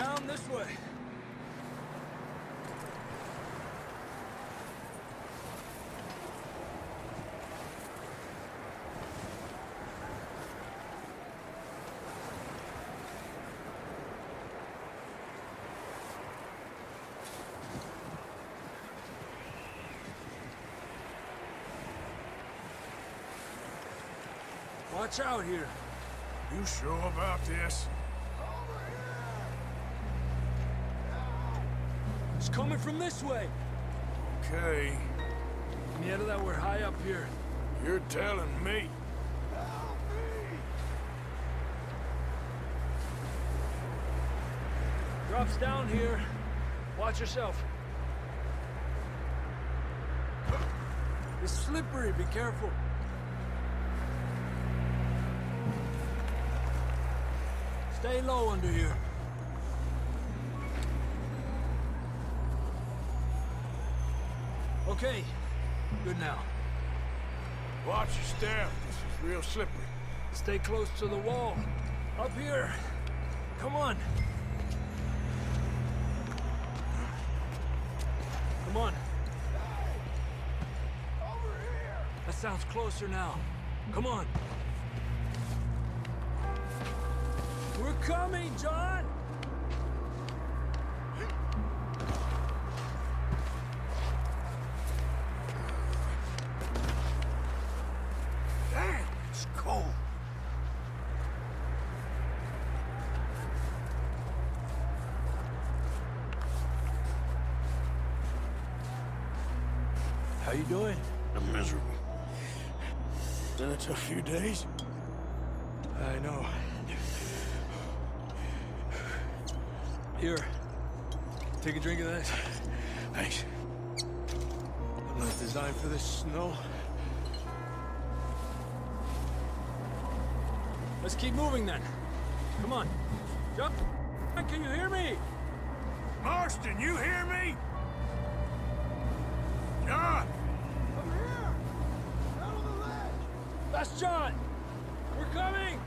Down this way. Watch out here. You sure about this? It's coming from this way. Okay, Mierda, that we're high up here. you're telling me. Drops down here. Watch yourself. It's slippery, be careful. Stay low under here. Okay, good now. Watch your step. This is real slippery. Stay close to the wall. Up here. Come on. Come on. Over here. That sounds closer now. Come on. We're coming, John! Damn, it's cold. How you doing? I'm miserable. Been a tough few days. I know. Here. Take a drink of that. Thanks. I'm not designed for this snow. Let's keep moving then. Come on. Jump. Can you hear me? Marston, you hear me? John! Over here! Down on the ledge! That's John! We're coming!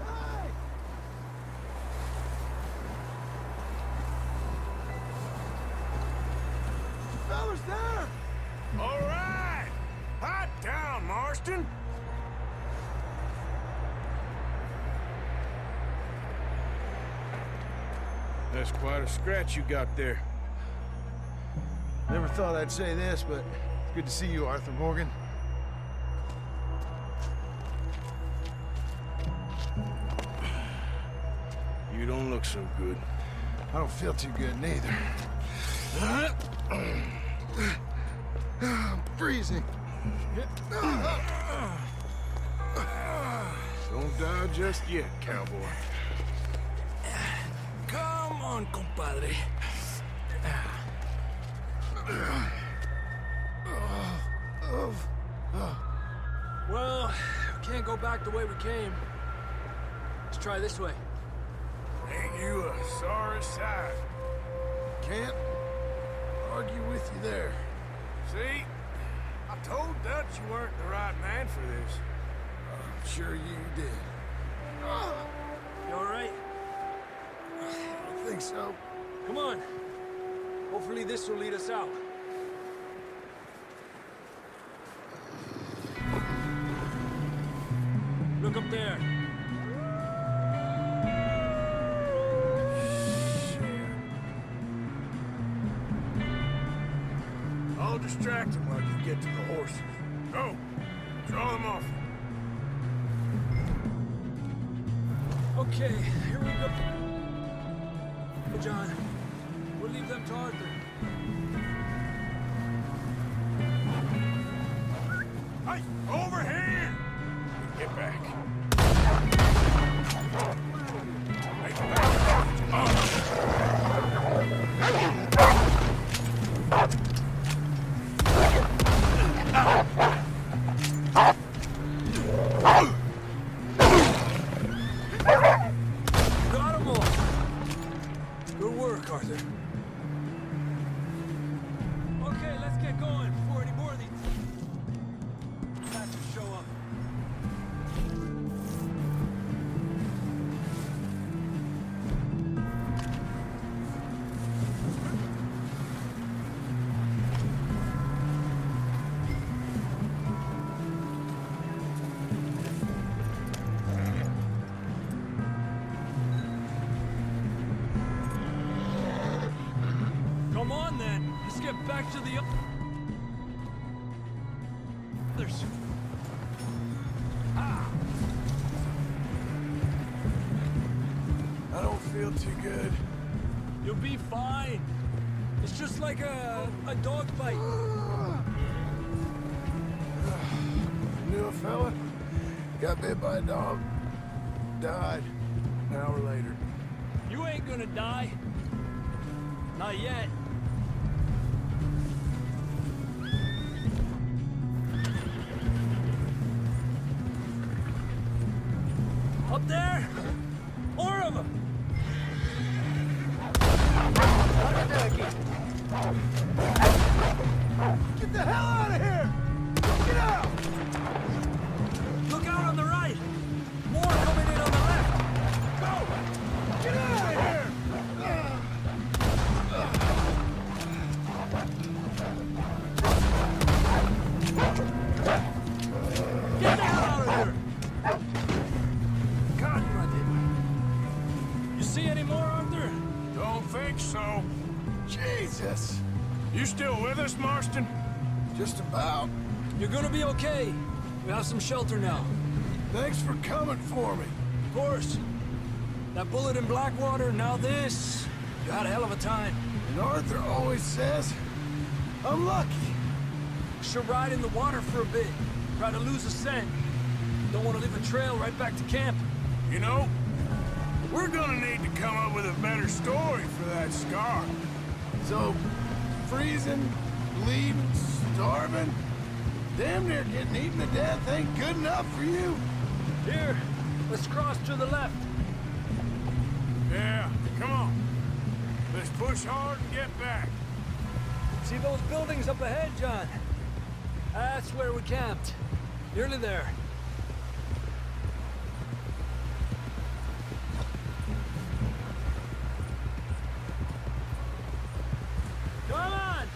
Hey! Fellas there! All right! Hot down, Marston! That's quite a scratch you got there. Never thought I'd say this, but it's good to see you, Arthur Morgan. You don't look so good. I don't feel too good, neither. I'm freezing. Don't die just yet, cowboy. Come on, compadre. Well, we can't go back the way we came. Let's try this way. Ain't you a sorry sight? Can't argue with you there. See? I told Dutch you weren't the right man for this. I'm sure you did. You all right? I think so. Come on. Hopefully this will lead us out. Look up there. I'll distract him while you get to the horses. Go! Draw them off. Okay, here we go. Hey, John. We'll leave them to Arthur. Hey, over here! Get back. Hey, Got them all. Good work, Arthur. Come on, then. Let's get back to the others. I don't feel too good. You'll be fine. It's just like a dog bite. Knew a fella, got bit by a dog, died an hour later. You ain't gonna die. Not yet. Up there? More of them! Get the hell out of here! Get out! Look out on the right! More coming in on the left! Go! Get out of here! Get the hell out of here! God, you see any more, Arthur? Don't think so. Jesus! You still with us, Marston? Just about. You're gonna be okay. We have some shelter now. Thanks for coming for me. Of course. That bullet in Blackwater, now this. You had a hell of a time. And Arthur always says, I'm lucky. Should ride in the water for a bit. Try to lose a scent. Don't want to leave a trail right back to camp. You know, we're gonna need to come up with a better story for that scar. So, freezing, bleeding, starving, damn near getting eaten to death ain't good enough for you. Here, let's cross to the left. Yeah, come on. Let's push hard and get back. See those buildings up ahead, John? That's where we camped. Nearly there. Come on!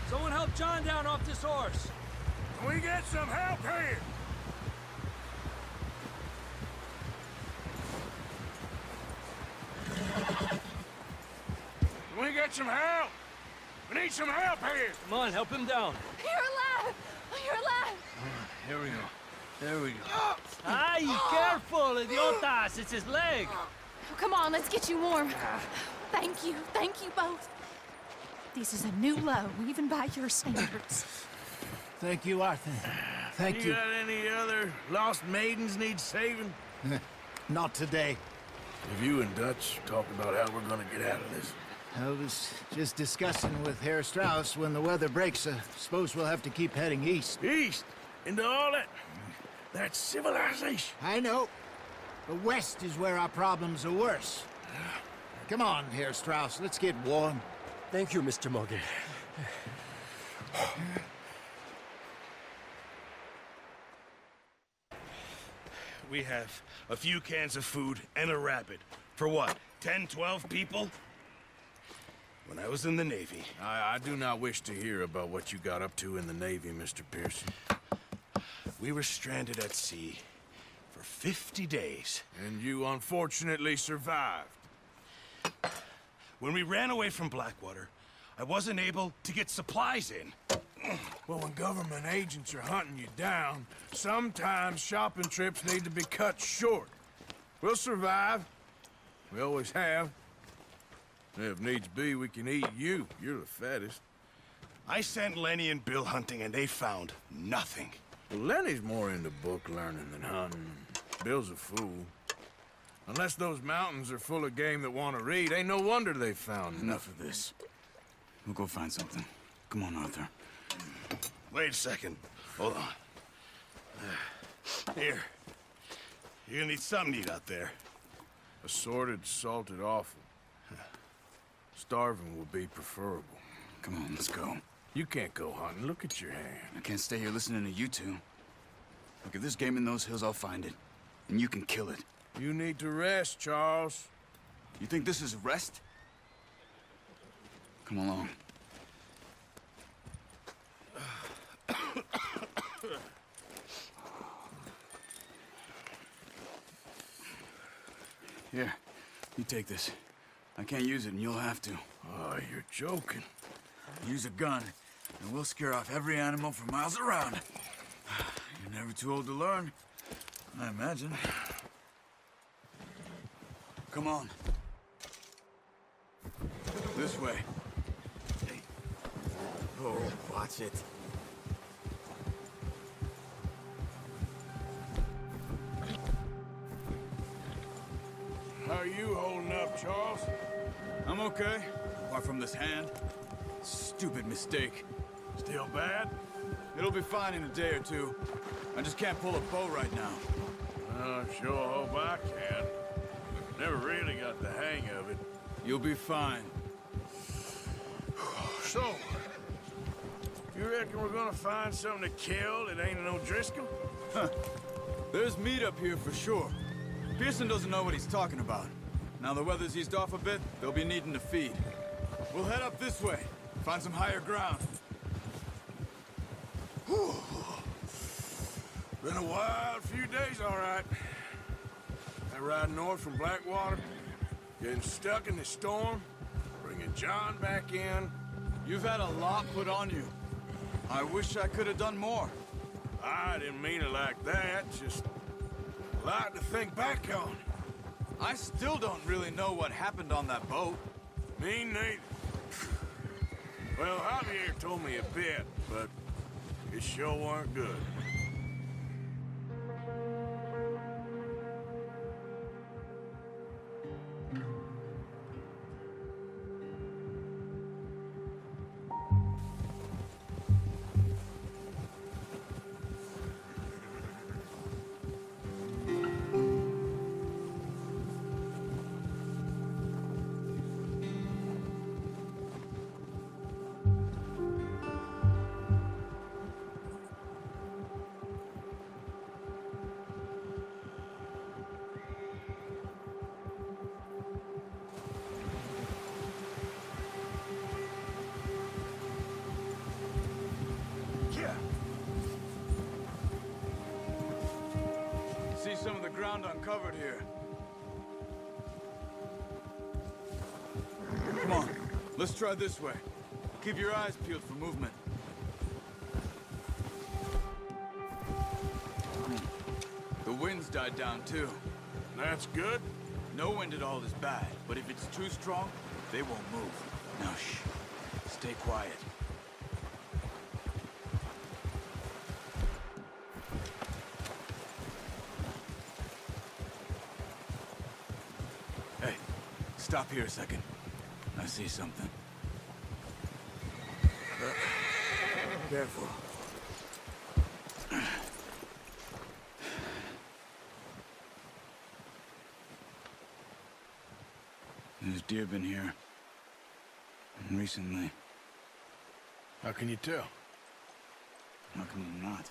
Someone help John down off this horse. Can we get some help here? Can we get some help? We need some help here. Come on, help him down. You're alive! You're alive! Here we go. There we go. Ay, careful, idiotas! It's his leg. Oh, come on, let's get you warm. Thank you both. This is a new low, even by your standards. Thank you, Arthur. Thank You got any other lost maidens need saving? Not today. Have you and Dutch talked about how we're gonna get out of this? I was just discussing with Herr Strauss when the weather breaks. Suppose we'll have to keep heading east. East? Into all that civilization? I know. But west is where our problems are worse. Come on, Herr Strauss, let's get warm. Thank you, Mr. Morgan. We have a few cans of food and a rabbit. For what, 10, 12 people? When I was in the Navy... I do not wish to hear about what you got up to in the Navy, Mr. Pearson. We were stranded at sea for 50 days. And you unfortunately survived. When we ran away from Blackwater, I wasn't able to get supplies in. Well, when government agents are hunting you down, sometimes shopping trips need to be cut short. We'll survive. We always have. If needs be, we can eat you. You're the fattest. I sent Lenny and Bill hunting, and they found nothing. Well, Lenny's more into book learning than hunting. Bill's a fool. Unless those mountains are full of game that want to read, ain't no wonder they found Enough of this. We'll go find something. Come on, Arthur. Wait a second. Hold on. Here. You're gonna need something to eat out there. Assorted, salted offal. Starving will be preferable. Come on, let's go. You can't go hunting. Look at your hand. I can't stay here listening to you two. Look, if there's game in those hills, I'll find it. And you can kill it. You need to rest, Charles. You think this is rest? Come along. Here, you take this. I can't use it, and you'll have to. Oh, you're joking. Use a gun, and we'll scare off every animal for miles around. You're never too old to learn, I imagine. Come on. This way. Oh, watch it. How are you holding up, Charles? I'm okay, apart from this hand. Stupid mistake. Still bad? It'll be fine in a day or two. I just can't pull a bow right now. I sure hope I can. Never really got the hang of it. You'll be fine. So, you reckon we're gonna find something to kill that ain't no Driscoll? Huh. There's meat up here for sure. Pearson doesn't know what he's talking about. Now the weather's eased off a bit, they'll be needing to feed. We'll head up this way, find some higher ground. Whew. Been a wild few days, all right. I ride north from Blackwater, getting stuck in the storm, bringing John back in. You've had a lot put on you. I wish I could have done more. I didn't mean it like that, just a lot to think back on. I still don't really know what happened on that boat. Me neither. Well, Javier told me a bit, but it sure weren't good. See some of the ground uncovered here. Come on, let's try this way. Keep your eyes peeled for movement. The wind's died down too. That's good. No wind at all is bad, but if it's too strong, they won't move. Now shh, stay quiet. Hey, stop here a second. I see something. Careful. There's deer been here. Recently. How can you tell? How can you not?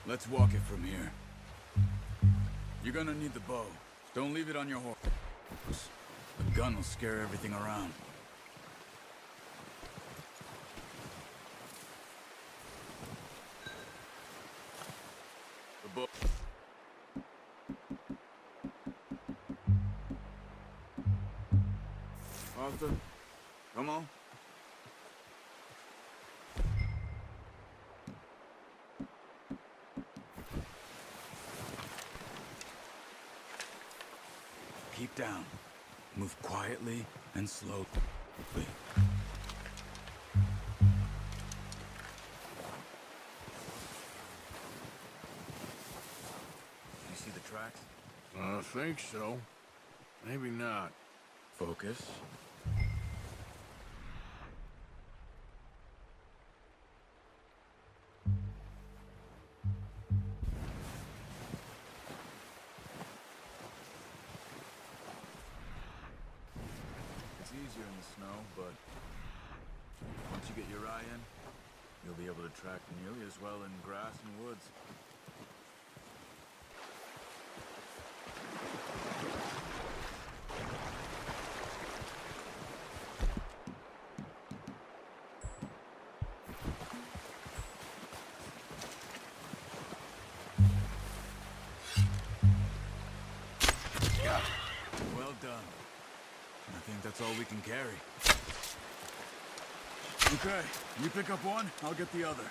Let's walk it from here. You're gonna need the bow. Don't leave it on your horse. The gun will scare everything around. The bow. Arthur, come on. Keep down. Move quietly and slowly. You see the tracks? I think so. Maybe not. Focus. It's easier in the snow, but once you get your eye in, you'll be able to track nearly as well in grass and woods. Well done. I think that's all we can carry. Okay, you pick up one, I'll get the other.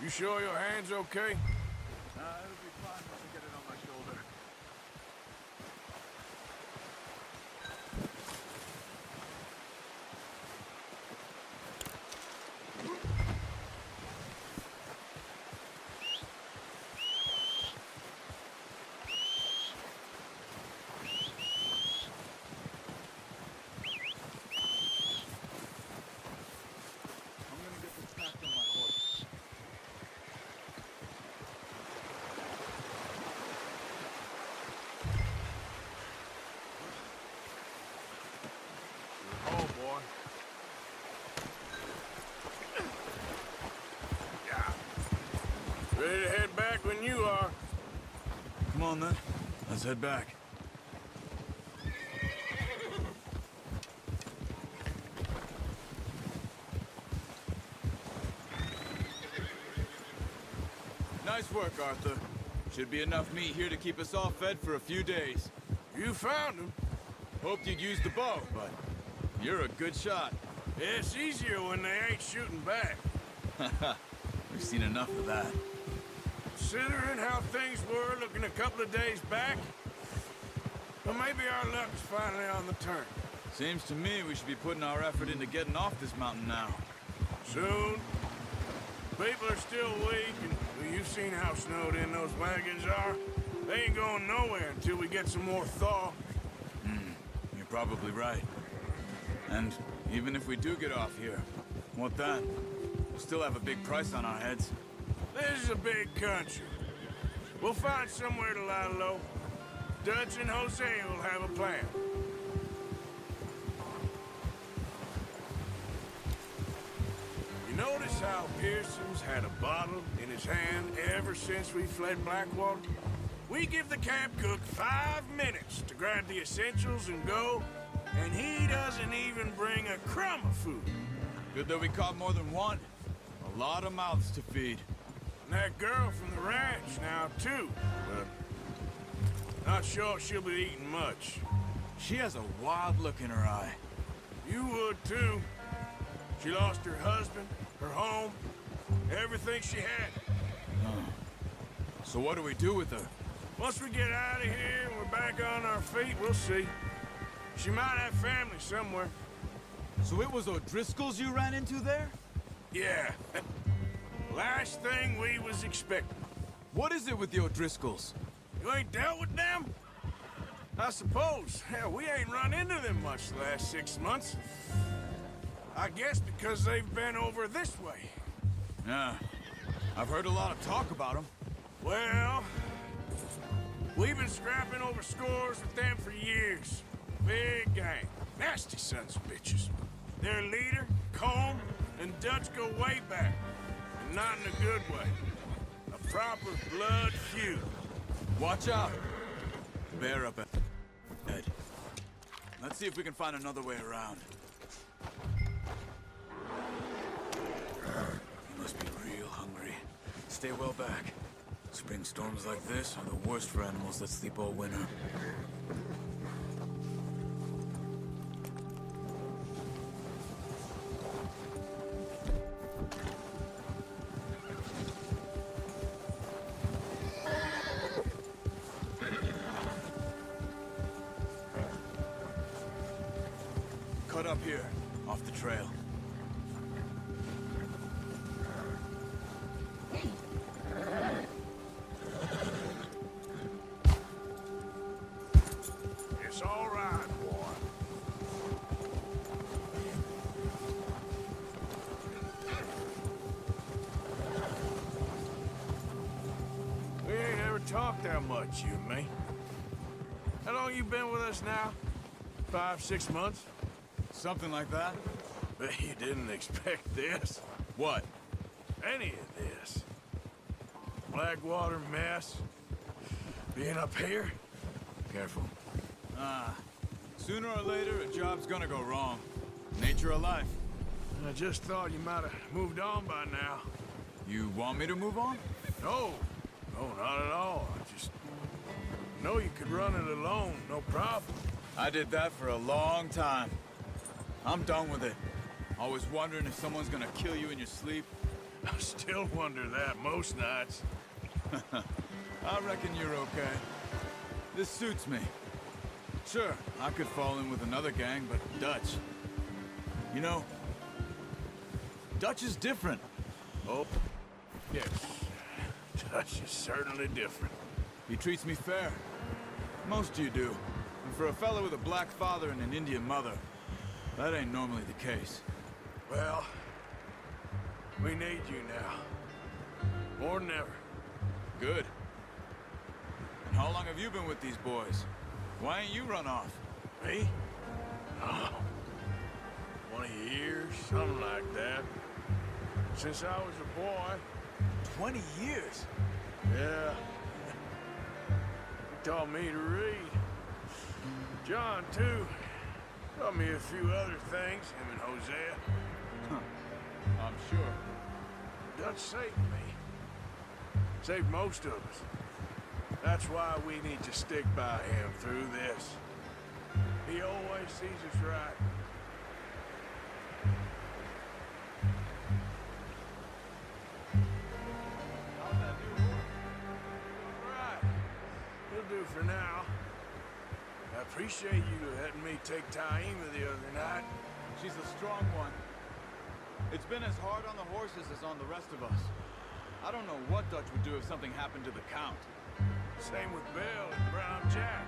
You sure your hand's okay? It'll be fine once I get it on my shoulder. I'm gonna get this packed on my horse. Oh, boy. Yeah. Ready to head back when you are. Come on then, let's head back. Nice work, Arthur. Should be enough meat here to keep us all fed for a few days. You found him. Hoped you'd use the bow, but you're a good shot. It's easier when they ain't shooting back. We've seen enough of that. Considering how things were looking a couple of days back, well, maybe our luck's finally on the turn. Seems to me we should be putting our effort into getting off this mountain now. Soon. People are still weak, and well, you've seen how snowed in those wagons are. They ain't going nowhere until we get some more thaw. You're probably right. And even if we do get off here, what then? We'll still have a big price on our heads. This is a big country. We'll find somewhere to lie low. Dutch and Jose will have a plan. You notice how Pearson's had a bottle in his hand ever since we fled Blackwater? We give the camp cook 5 minutes to grab the essentials and go, and he doesn't even bring a crumb of food. Good that we caught more than one. A lot of mouths to feed. And that girl from the ranch now, too. But not sure she'll be eating much. She has a wild look in her eye. You would, too. She lost her husband, her home, everything she had. So what do we do with her? Once we get out of here and we're back on our feet, we'll see. She might have family somewhere. So it was O'Driscoll's you ran into there? Yeah. Last thing we was expecting. What is it with the O'Driscolls? You ain't dealt with them? I suppose. Hell, we ain't run into them much the last 6 months. I guess because they've been over this way. Yeah. I've heard a lot of talk about them. Well, we've been scrapping over scores with them for years. Big gang. Nasty sons of bitches. Their leader, Combe, and Dutch go way back. And not in a good way. A proper blood feud. Watch out! Bear up ahead. Let's see if we can find another way around. You must be real hungry. Stay well back. Spring storms like this are the worst for animals that sleep all winter. Cut up here, off the trail. It's all right, boy. We ain't ever talked that much, you and me. How long you been with us now? 5, 6 months? Something like that? Bet you didn't expect this. What? Any of this. Blackwater mess. Being up here. Careful. Sooner or later, a job's gonna go wrong. Nature of life. I just thought you might have moved on by now. You want me to move on? No. No, not at all. I just know you could run it alone, no problem. I did that for a long time. I'm done with it. Always wondering if someone's gonna kill you in your sleep? I still wonder that most nights. I reckon you're okay. This suits me. Sure, I could fall in with another gang, but Dutch... You know, Dutch is different. Oh, yes. Dutch is certainly different. He treats me fair. Most of you do. And for a fellow with a black father and an Indian mother, that ain't normally the case. Well, we need you now. More than ever. Good. And how long have you been with these boys? Why ain't you run off? Me? Oh, 20 years, something like that. Since I was a boy. 20 years? Yeah. He taught me to read. John, too. Taught me a few other things, him and Hosea. I'm sure. Dutch saved me. Saved most of us. That's why we need to stick by him through this. He always sees us right. How's that new horse? All right. He'll do for now. I appreciate you letting me take Taima the other night. She's a strong one. It's been as hard on the horses as on the rest of us. I don't know what Dutch would do if something happened to the Count. Same with Bill and Brown Jack.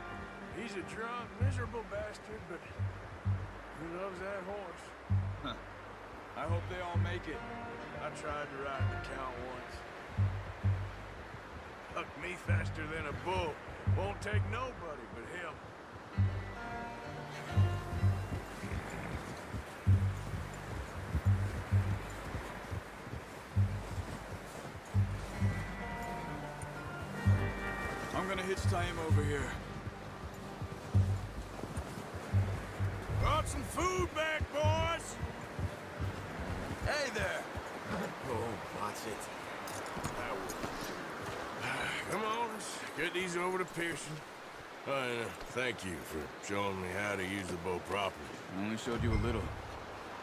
He's a drunk, miserable bastard, but he loves that horse. Huh. I hope they all make it. I tried to ride the Count once. Hucked me faster than a bull. Won't take nobody but him. I'm gonna hitch Taima over here. Brought some food back, boys! Hey there! Oh, watch it. Come on, let's get these over to Pearson. Thank you for showing me how to use the bow properly. I only showed you a little.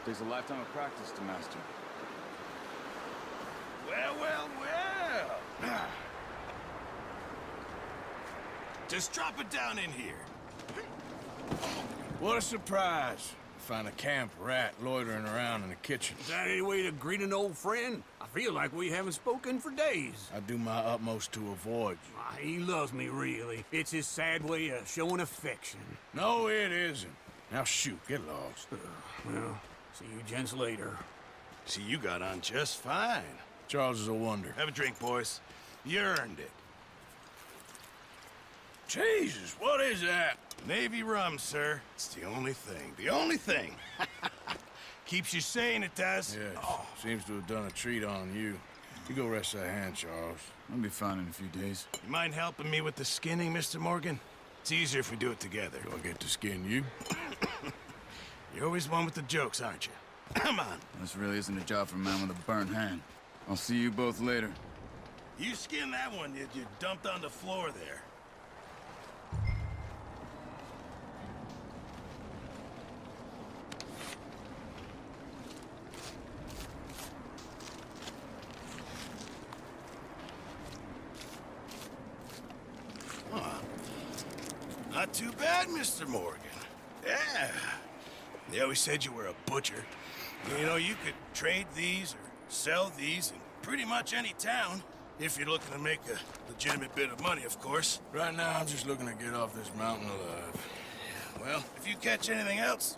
Takes a lifetime of practice to master. Well, well, well. Just drop it down in here. What a surprise. Find a camp rat loitering around in the kitchen. Is that any way to greet an old friend? I feel like we haven't spoken for days. I do my utmost to avoid you. He loves me, really. It's his sad way of showing affection. No, it isn't. Now shoot, get lost. Well, see you gents later. See, you got on just fine. Charles is a wonder. Have a drink, boys. You earned it. Jesus, what is that? Navy rum, sir. It's the only thing. The only thing. Keeps you sane, it does. Yes, seems to have done a treat on you. You go rest that hand, Charles. I'll be fine in a few days. You mind helping me with the skinning, Mr. Morgan? It's easier if we do it together. Do I get to skin you? You're always one with the jokes, aren't you? Come on. This really isn't a job for a man with a burnt hand. I'll see you both later. You skinned that one you dumped on the floor there. Not too bad, Mr. Morgan. Yeah. They always said you were a butcher. You know, you could trade these or sell these in pretty much any town, if you're looking to make a legitimate bit of money, of course. Right now, I'm just looking to get off this mountain alive. Well, if you catch anything else,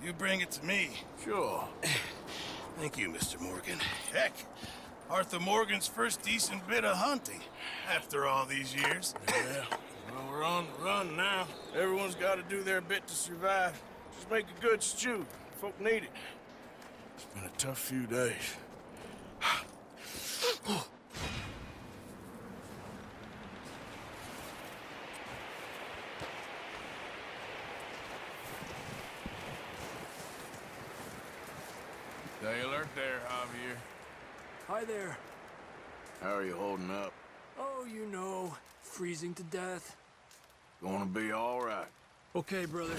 you bring it to me. Sure. Thank you, Mr. Morgan. Heck, Arthur Morgan's first decent bit of hunting after all these years. Yeah. Well, we're on the run now. Everyone's got to do their bit to survive. Just make a good stew. Folk need it. It's been a tough few days. Stay alert there, Javier. Hi there. How are you holding up? Oh, you know, freezing to death. Gonna be all right. Okay, brother.